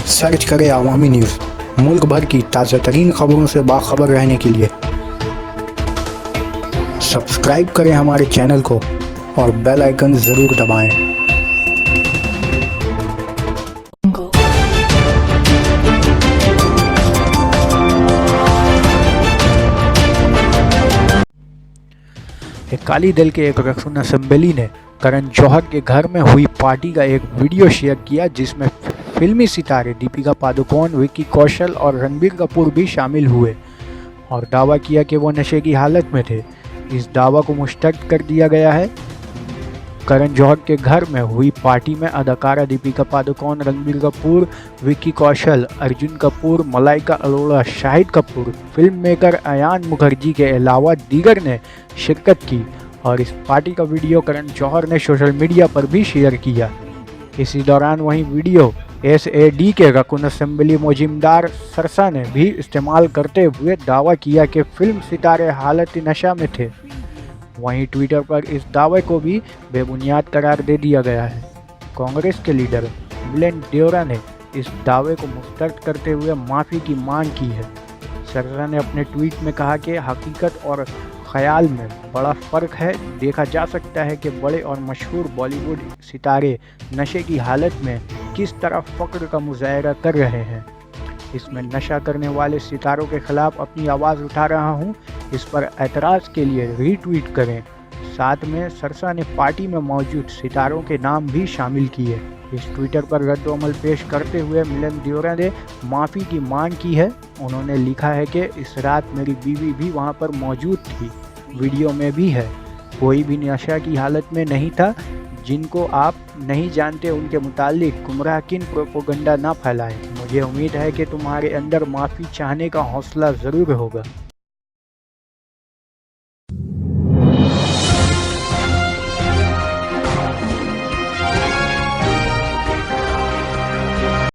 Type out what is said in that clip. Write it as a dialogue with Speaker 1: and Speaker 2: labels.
Speaker 1: Search करें अवामी news. मुल्क भर की ताज़ा तरीन खबरों से बाखबर रहने के लिए सब्सक्राइब करें हमारे चैनल को और बेल आइकन ज़रूर दबाएं।
Speaker 2: अकाली दल के एक रकुन असेंबली ने करण जौहर के घर में हुई पार्टी का एक वीडियो शेयर किया, जिसमें फिल्मी सितारे दीपिका पादुकोण, विक्की कौशल और रणबीर कपूर भी शामिल हुए और दावा किया कि वो नशे की हालत में थे। इस दावा को मुस्तरद कर दिया गया है। करण जौहर के घर में हुई पार्टी में अदाकारा दीपिका पादुकोण, रणबीर कपूर, विक्की कौशल, अर्जुन कपूर, मलाइका अरोड़ा, शाहिद कपूर, फिल्म मेकर अयान मुखर्जी के अलावा दीगर ने शिरकत की और इस पार्टी का वीडियो करण जौहर ने सोशल मीडिया पर भी शेयर किया। इसी दौरान वहीं वीडियो SAD के रकुन असेंबली मौजिमदार सरसा ने भी इस्तेमाल करते हुए दावा किया कि फिल्म सितारे हालत नशा में थे। वहीं ट्विटर पर इस दावे को भी बेबुनियाद करार दे दिया गया है। कांग्रेस के लीडर मिलिंद देओरा ने इस दावे को मुस्तरद करते हुए माफ़ी की मांग की है। सरसा ने अपने ट्वीट में कहा कि हकीकत और ख्याल में बड़ा फ़र्क है। देखा जा सकता है कि बड़े और मशहूर बॉलीवुड सितारे नशे की हालत में किस तरह फ़क्र का मुजाहरा कर रहे हैं। इसमें नशा करने वाले सितारों के ख़िलाफ़ अपनी आवाज़ उठा रहा हूं। इस पर एतराज़ के लिए रीट्वीट करें। साथ में सरसा ने पार्टी में मौजूद सितारों के नाम भी शामिल किए। इस ट्विटर पर रद्द-ओ-अमल पेश करते हुए मिलिंद देओरा ने माफ़ी की मांग की है। उन्होंने लिखा है कि इस रात मेरी बीवी भी वहां पर मौजूद थी, वीडियो में भी है। कोई भी नशा की हालत में नहीं था। जिनको आप नहीं जानते उनके मुतालिक गुमराहकिन प्रोपेगेंडा ना फैलाएं। मुझे उम्मीद है कि तुम्हारे अंदर माफ़ी चाहने का हौसला ज़रूर होगा।